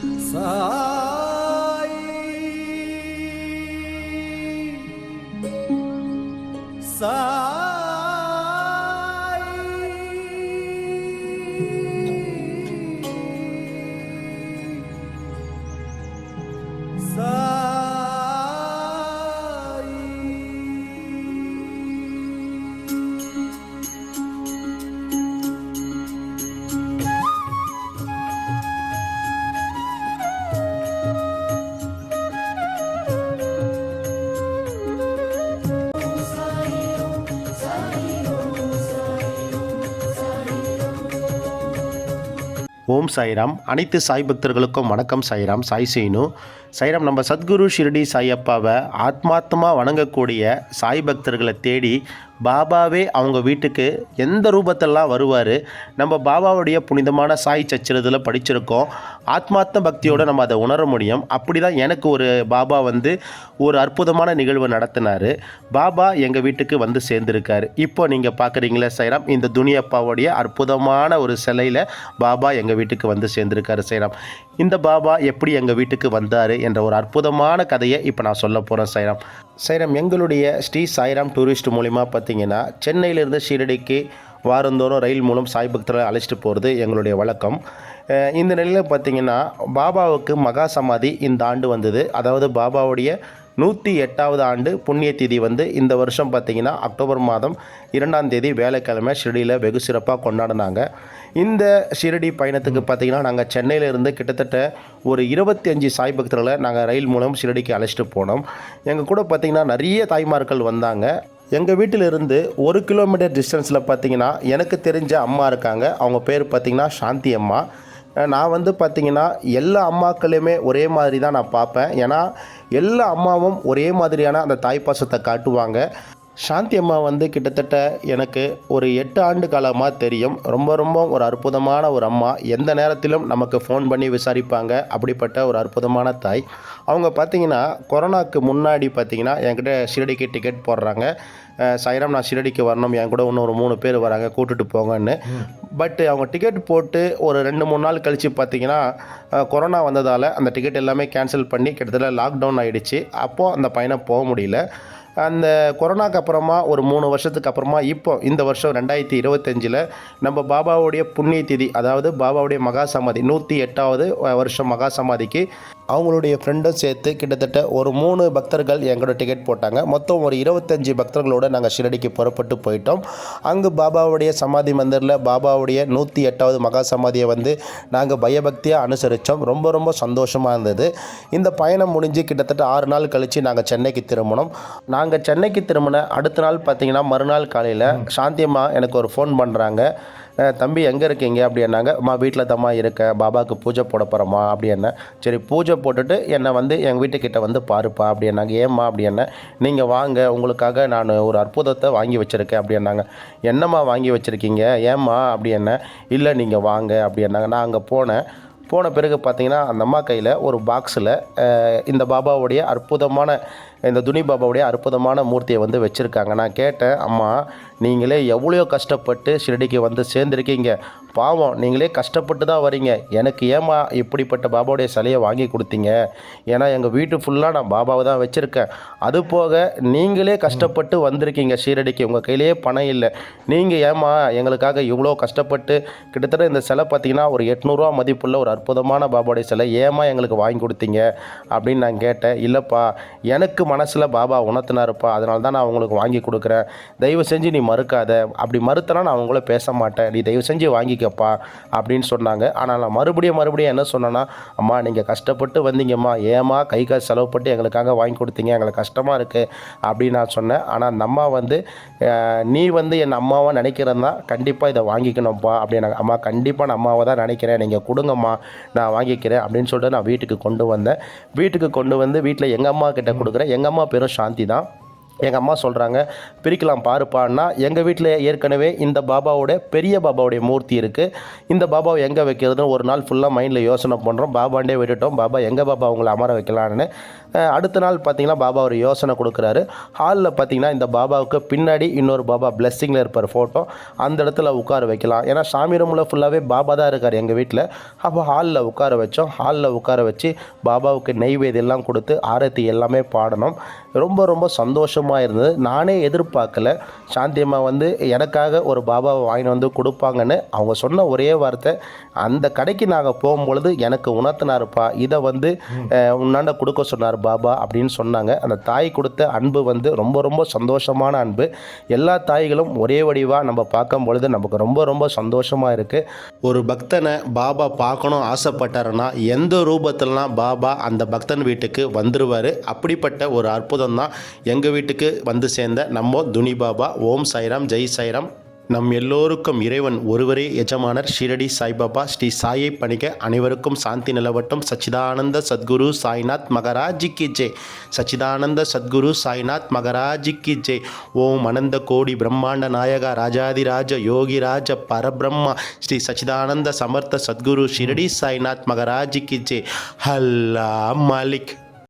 சாய் சாய் சாய். ஓம் சாய்ராம். அனைத்து சாய் பக்தர்களுக்கும் வணக்கம். சாய்ராம், சாய் சீனு. சாய்ராம், நம்ம சத்குரு ஷிரடி சாயப்பாவை ஆத்மார்த்தமாக வணங்கக்கூடிய சாய் பக்தர்களை தேடி பாபாவே அவங்க வீட்டுக்கு எந்த ரூபத்தெல்லாம் வருவார். நம்ம பாபாவுடைய புனிதமான சாய் சச்சரத்தில் படிச்சிருக்கோம். ஆத்மார்த்த பக்தியோடு நம்ம அதை உணர முடியும். அப்படி தான் எனக்கு ஒரு பாபா ஒரு அற்புதமான நிகழ்வு நடத்தினார். பாபா எங்கள் வீட்டுக்கு வந்து சேர்ந்துருக்காரு. இப்போ நீங்கள் பார்க்குறீங்களே சாய்ராம், இந்த துனியப்பாவுடைய அற்புதமான ஒரு சிலையில் பாபா எங்கள் வீட்டுக்கு வந்து சேர்ந்துருக்காரு. சாய்ராம், இந்த பாபா எப்படி எங்கள் வீட்டுக்கு வந்தார் என்ற ஒரு அற்புதமான கதையை இப்போ நான் சொல்ல போகிறேன். சாய்ராம், சாய்ராம், எங்களுடைய ஸ்ரீ சாய்ராம் டூரிஸ்ட் மூலிமா பார்த்தீங்கன்னா சென்னையிலிருந்து ஷீரடிக்கு வாரந்தோறும் ரயில் மூலம் சாய் பக்தர்களை அழைச்சிட்டு போகிறது எங்களுடைய வழக்கம். இந்த நிலையில் பார்த்திங்கன்னா பாபாவுக்கு மகா சமாதி இந்த ஆண்டு வந்தது. அதாவது பாபாவுடைய 108வது ஆண்டு புண்ணிய திதி இந்த வருஷம் பார்த்திங்கன்னா அக்டோபர் மாதம் 2ஆம் தேதி வேலைக்கிழமை ஷிரடியில் வெகு சிறப்பாக கொண்டாடினாங்க. இந்த ஷிரடி பயணத்துக்கு பார்த்திங்கன்னா நாங்கள் சென்னையிலேருந்து கிட்டத்தட்ட ஒரு 25 சாய் பக்தர்களை நாங்கள் ரயில் மூலம் ஷிரடிக்கு அழைச்சிட்டு போனோம். எங்கள் கூட பார்த்திங்கன்னா நிறைய தாய்மார்கள் வந்தாங்க. எங்கள் வீட்டிலிருந்து 1 கிலோமீட்டர் டிஸ்டன்ஸில் பார்த்திங்கன்னா எனக்கு தெரிஞ்ச அம்மா இருக்காங்க. அவங்க பேர் பார்த்திங்கன்னா சாந்தி அம்மா. நான் பார்த்திங்கன்னா எல்லா அம்மாக்களையுமே ஒரே மாதிரி தான் நான் பார்ப்பேன். ஏன்னா எல்லா அம்மாவும் ஒரே மாதிரியான அந்த தாய்ப்பாசத்தை காட்டுவாங்க. சாந்தி அம்மா கிட்டத்தட்ட எனக்கு ஒரு 8 ஆண்டு காலமாக தெரியும். ரொம்ப ஒரு அற்புதமான ஒரு அம்மா. எந்த நேரத்திலும் நமக்கு ஃபோன் பண்ணி விசாரிப்பாங்க. அப்படிப்பட்ட ஒரு அற்புதமான தாய். அவங்க பார்த்திங்கன்னா கொரோனாவுக்கு முன்னாடி பார்த்திங்கன்னா என்கிட்ட ஷிரடிக்கு டிக்கெட் போடுறாங்க. சாய்ராம், நான் ஷிரடிக்கு வரணும், என் கூட இன்னும் ஒரு 3 பேர் வராங்க, கூட்டுட்டு போங்கன்னு. பட் அவங்க டிக்கெட் போட்டு ஒரு 2-3 நாள் கழித்து பார்த்திங்கன்னா கொரோனா வந்ததால் அந்த டிக்கெட் எல்லாமே கேன்சல் பண்ணி கிட்டத்தட்ட லாக்டவுன் ஆகிடுச்சு. அப்போது அந்த பயணம் போக முடியல. அந்த கொரோனாக்கு அப்புறமா ஒரு 3 வருஷத்துக்கு அப்புறமா இப்போ இந்த வருஷம் 2025 நம்ம பாபாவுடைய புண்ணிய திதி, அதாவது பாபாவுடைய மகா சமாதி 108வது வருஷம் மகா சமாதிக்கு அவங்களுடைய ஃப்ரெண்டும் சேர்த்து கிட்டத்தட்ட ஒரு 3 பக்தர்கள் எங்களோட டிக்கெட் போட்டாங்க. மொத்தம் ஒரு 25 பக்தர்களோடு நாங்கள் ஷிரடிக்கு புறப்பட்டு போயிட்டோம். அங்கு பாபாவுடைய சமாதி மந்திரில் பாபாவுடைய 108வது மகா சமாதியை நாங்கள் பயபக்தியாக அனுசரித்தோம். ரொம்ப சந்தோஷமாக இருந்தது. இந்த பயணம் முடிஞ்சு கிட்டத்தட்ட 6 நாள் கழித்து நாங்கள் சென்னைக்கு திரும்பினோம். நாங்கள் சென்னைக்கு திரும்பின அடுத்த நாள் பார்த்திங்கன்னா மறுநாள் காலையில் சாந்தியம்மா எனக்கு ஒரு ஃபோன் பண்ணுறாங்க. தம்பி எங்கே இருக்கீங்க அப்படின்னாங்க. அம்மா வீட்டில் தம்மா இருக்கேன், பாபாவுக்கு பூஜை போட போகிறோம்மா அப்படின்னேன். சரி, பூஜை போட்டுட்டு என்னை எங்கள் வீட்டுக்கிட்ட பாருப்பா அப்படின்னாங்க. ஏம்மா அப்படின்னேன். நீங்கள் வாங்க, உங்களுக்காக நான் ஒரு அற்புதத்தை வாங்கி வச்சுருக்கேன் அப்படின்னாங்க. என்னம்மா வாங்கி வச்சுருக்கீங்க, ஏம்மா அப்படின்னேன். இல்லை நீங்கள் வாங்க அப்படின்னாங்க. நான் அங்கே போன பிறகு பார்த்திங்கன்னா அந்த அம்மா கையில் ஒரு பாக்ஸில் இந்த பாபாவுடைய அற்புதமான இந்த துனி பாபாவுடைய அற்புதமான மூர்த்தியை வச்சுருக்காங்க. நான் கேட்டேன், அம்மா நீங்களே எவ்வளோ கஷ்டப்பட்டு ஷிரடிக்கு சேர்ந்துருக்கீங்க, பாவம் நீங்களே கஷ்டப்பட்டு தான் வரீங்க, எனக்கு ஏம்மா இப்படிப்பட்ட பாபாவுடைய சிலையை வாங்கி கொடுத்தீங்க? ஏன்னா எங்கள் வீட்டு ஃபுல்லாக நான் பாபாவை தான் வச்சுருக்கேன். அது போக நீங்களே கஷ்டப்பட்டு வந்திருக்கீங்க ஷீரடிக்கு, உங்கள் கையிலேயே பணம் இல்லை, நீங்கள் ஏம்மா எங்களுக்காக இவ்வளோ கஷ்டப்பட்டு கிட்டத்தட்ட இந்த சிலை பார்த்திங்கன்னா ஒரு 800 ரூபா மதிப்புள்ள ஒரு அற்புதமான பாபாவுடைய சிலை ஏம்மா எங்களுக்கு வாங்கி கொடுத்தீங்க அப்படின்னு நான் கேட்டேன். இல்லைப்பா, எனக்கு மனசில் பாபா உணர்த்தினாருப்பா, அதனால தான் நான் உங்களுக்கு வாங்கி கொடுக்குறேன், தயவு செஞ்சு நீ மறுக்காத, அப்படி மறுத்தனா நான் அவங்கள பேச மாட்டேன், நீ தயவு செஞ்சு வாங்கிக்கப்பா அப்படின்னு சொன்னாங்க. ஆனால் நான் மறுபடியும் என்ன சொன்னேன்னா, அம்மா நீங்கள் கஷ்டப்பட்டு வந்தீங்கம்மா, ஏம்மா கை காசு செலவுப்பட்டு எங்களுக்காக வாங்கி கொடுத்தீங்க, எங்களுக்கு கஷ்டமாக இருக்குது அப்படின்னு நான் சொன்னேன். ஆனால் அந்த அம்மா நீ என் அம்மாவை நினைக்கிறதா கண்டிப்பாக இதை வாங்கிக்கணும்ப்பா அப்படின்னாங்க. அம்மா கண்டிப்பாக நான் அம்மாவை தான் நினைக்கிறேன், நீங்கள் கொடுங்கம்மா நான் வாங்கிக்கிறேன் அப்படின்னு சொல்லிட்டு நான் வீட்டுக்கு கொண்டு வந்தேன். வீட்டுக்கு கொண்டு வீட்டில் எங்கள் அம்மா கிட்ட கொடுக்குறேன். எங்கள் அம்மா பேரும் சாந்தி தான். எங்கள் அம்மா சொல்கிறாங்க, பிரிக்கலாம் பாருப்பான்னா. எங்கள் வீட்டில் ஏற்கனவே இந்த பாபாவோட பெரிய பாபாவுடைய மூர்த்தி இருக்குது. இந்த பாபாவை எங்கே வைக்கிறதுன்னு ஒரு நாள் ஃபுல்லாக மைண்டில் யோசனை பண்ணுறோம். பாபாண்டே விட்டுட்டோம். பாபா எங்கள் பாபா அவங்கள அமர வைக்கலான்னு. அடுத்த நாள் பார்த்திங்கன்னா பாபா ஒரு யோசனை கொடுக்குறாரு. ஹாலில் பார்த்திங்கன்னா இந்த பாபாவுக்கு பின்னாடி இன்னொரு பாபா பிளெஸ்ஸிங்கில் இருப்பார் ஃபோட்டோ, அந்த இடத்துல உட்கார வைக்கலாம். ஏன்னா சாமி ரூமில் ஃபுல்லாகவே பாபா தான் இருக்கார் எங்கள் வீட்டில். அப்போ ஹாலில் உட்கார வச்சோம். ஹாலில் உட்கார வச்சு பாபாவுக்கு நெய்வேதியெல்லாம் கொடுத்து ஆரத்தி எல்லாமே பாடணும். ரொம்ப ரொம்ப சந்தோஷமாக இருந்தது. நானே எதிர்பார்க்கல. சாந்தி அம்மா வந்து எனக்காக ஒரு பாபாவை வாங்கிட்டு வந்து கொடுப்பாங்கன்னு அவங்க சொன்ன ஒரே வார்த்தை, அந்த கடைக்கு நாங்கள் போகும்பொழுது எனக்கு உணர்த்தினாருப்பா, இதை வந்து உன்னாண்ட கொடுக்க சொன்னார் பாபா அப்படின்னு சொன்னாங்க. அந்த தாய் கொடுத்த அன்பு வந்து ரொம்ப ரொம்ப சந்தோஷமான அன்பு. எல்லா தாய்களும் ஒரே வடிவாக நம்ம பார்க்கும் பொழுது நமக்கு ரொம்ப ரொம்ப சந்தோஷமாக இருக்குது. ஒரு பக்தனை பாபா பார்க்கணும் ஆசைப்பட்டாருன்னா எந்த ரூபத்திலலாம் பாபா அந்த பக்தன் வீட்டுக்கு வந்துடுவார். அப்படிப்பட்ட ஒரு அற்புதம் தான் எங்கள் வீட்டுக்கு வந்து சேர்ந்த நம்ம துனி பாபா. ஓம் சாய்ராம், ஜெய் சாய்ராம். நம் எல்லோருக்கும் இறைவன் ஒருவரே எஜமானர். ஷீரடி சாய்பாபா ஸ்ரீ சாயை பணிக. அனைவருக்கும் சாந்தி நிலவட்டும். சச்சிதானந்த சத்குரு சாய்நாத் மகராஜிக்கு ஜெய். சச்சிதானந்த சத்குரு சாய்நாத் மகராஜிக்கு ஜெய். ஓம் அனந்த கோடி பிரம்மாண்ட நாயகா ராஜாதிராஜ யோகிராஜ பரபிரம்மா ஸ்ரீ சச்சிதானந்த சமர்த்த சத்குரு ஷீரடி சாய்நாத் மகராஜிக்கு ஜெய். அல்லா மாலிக்.